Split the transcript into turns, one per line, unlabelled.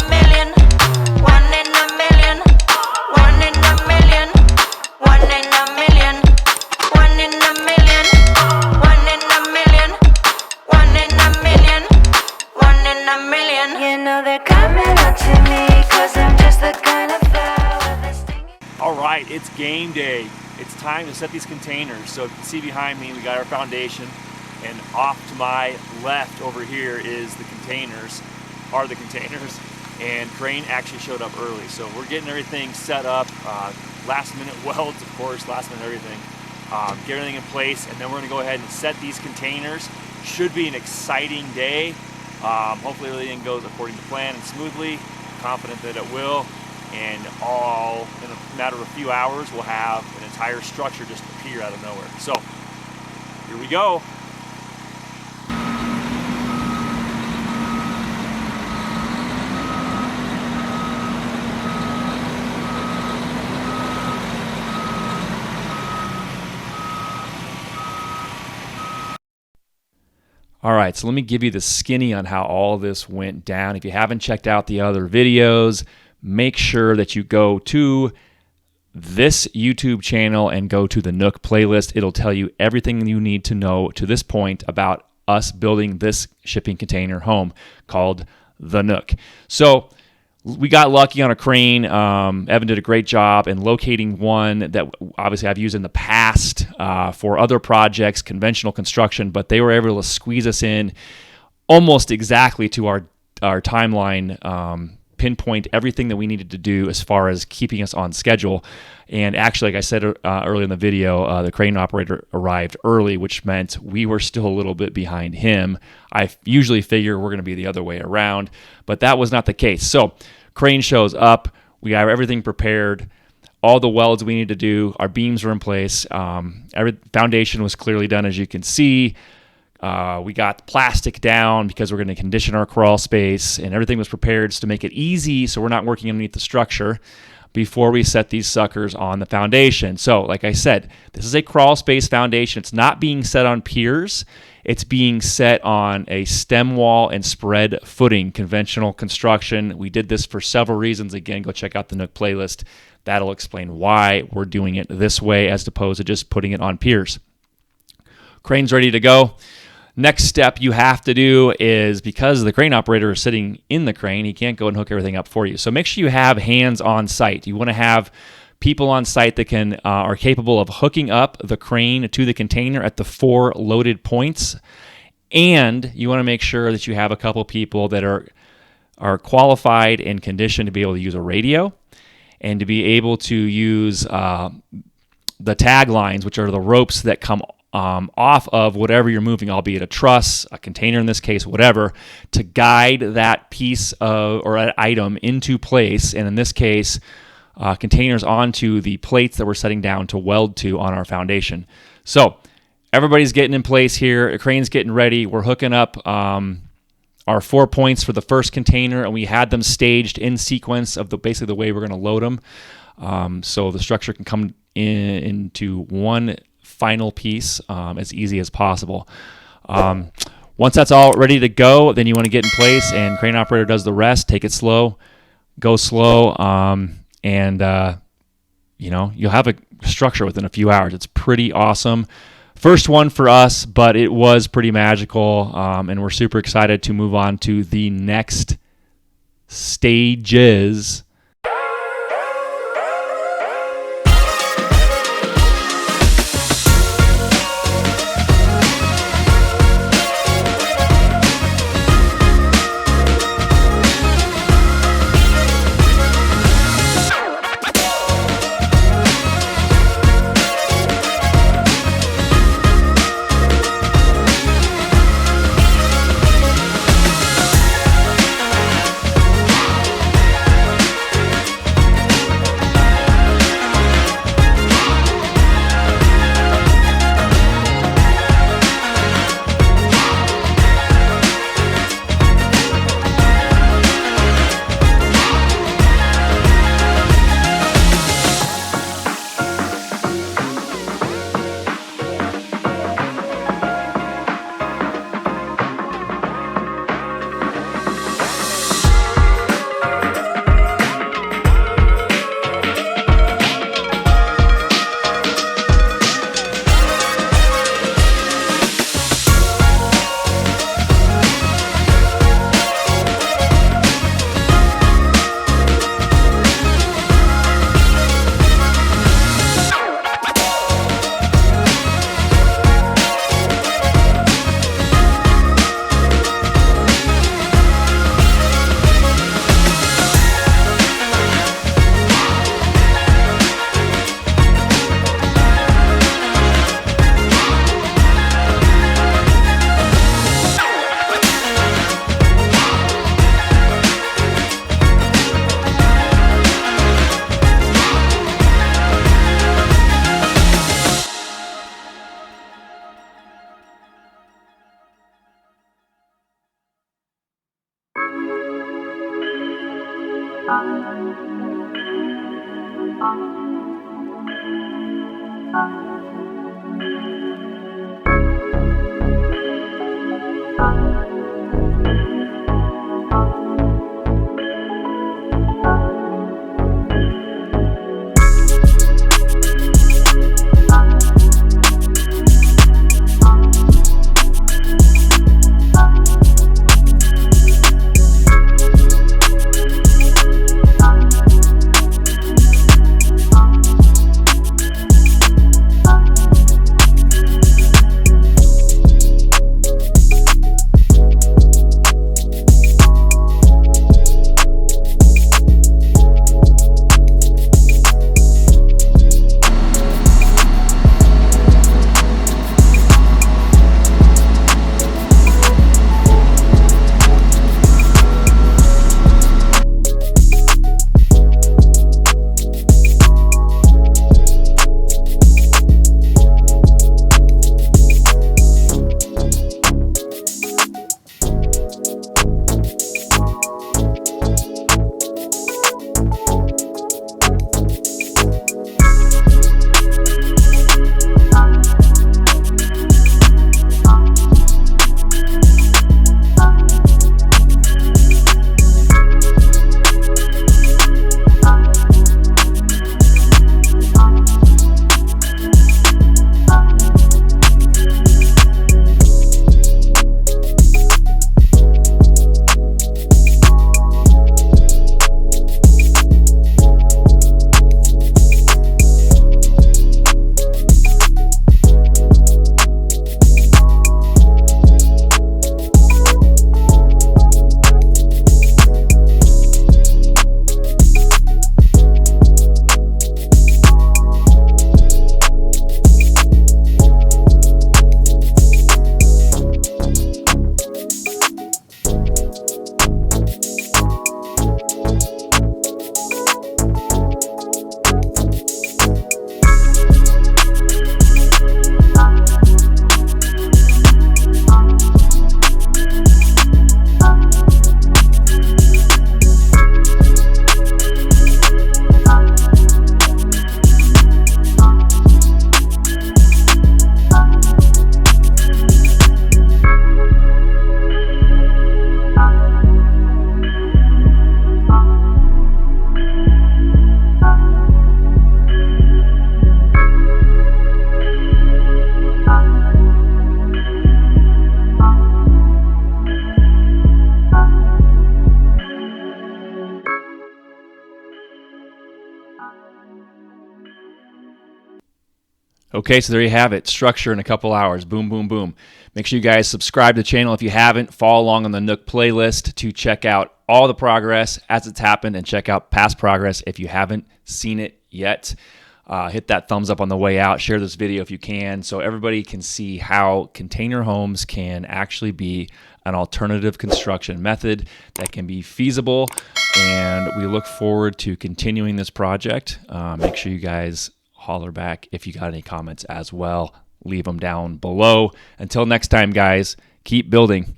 million. One in a million. One in a million. One in a million. One in a million. One in a million. One in a million. One in a million. You know they're coming up to me, 'cause I'm just the kind of flower that's stinging.
All right, it's game day. It's time to set these containers. So if you can see behind me, we got our foundation, and off to my left over here is the containers, and Crane actually showed up early. So we're getting everything set up, last minute welds, of course, last minute everything. Get everything in place, and then we're gonna go ahead and set these containers. Should be an exciting day. Hopefully everything goes according to plan and smoothly. Confident that it will. And all in a matter of a few hours, we'll have an entire structure just appear out of nowhere. So here we go. All right, so let me give you the skinny on how all this went down. If you haven't checked out the other videos, make sure that you go to this YouTube channel and go to the Nook playlist. It'll tell you everything you need to know to this point about us building this shipping container home called the Nook. So we got lucky on a crane. Evan did a great job in locating one that obviously I've used in the past for other projects, conventional construction, but they were able to squeeze us in almost exactly to our timeline, pinpoint everything that we needed to do as far as keeping us on schedule. And actually, like I said earlier in the video, the crane operator arrived early, which meant we were still a little bit behind him. I usually figure we're going to be the other way around, but that was not the case. So crane shows up, we got everything prepared, all the welds we need to do, our beams were in place, every foundation was clearly done, as you can see. We got plastic down because we're going to condition our crawl space, and everything was prepared to make it easy so we're not working underneath the structure before we set these suckers on the foundation. So like I said, this is a crawl space foundation. It's not being set on piers. It's being set on a stem wall and spread footing, conventional construction. We did this for several reasons. Again, go check out the Nook playlist. That'll explain why we're doing it this way as opposed to just putting it on piers. Crane's ready to go. Next step you have to do is, because the crane operator is sitting in the crane, he can't go and hook everything up for you. So make sure you have hands on site. You want to have people on site that are capable of hooking up the crane to the container at the 4 loaded points. And you want to make sure that you have a couple people that are qualified and conditioned to be able to use a radio and to be able to use the tag lines, which are the ropes that come off of whatever you're moving, albeit a truss, a container in this case, whatever, to guide that piece or an item into place, and in this case, containers onto the plates that we're setting down to weld to on our foundation. So everybody's getting in place here. The crane's getting ready. We're hooking up our 4 points for the first container, and we had them staged in sequence of basically the way we're going to load them, so the structure can come into one final piece as easy as possible. Once that's all ready to go, then you want to get in place, and crane operator does the rest. Take it slow, go slow, and you'll have a structure within a few hours. It's pretty awesome. First one for us, but it was pretty magical, and we're super excited to move on to the next stages. Okay, so there you have it. Structure in a couple hours. Boom, boom, boom. Make sure you guys subscribe to the channel if you haven't. Follow along on the Nook playlist to check out all the progress as it's happened and check out past progress if you haven't seen it yet. Hit that thumbs up on the way out. Share this video if you can so everybody can see how container homes can actually be an alternative construction method that can be feasible. And we look forward to continuing this project. Make sure you guys holler back if you got any comments as well. Leave them down below. Until next time, guys, keep building.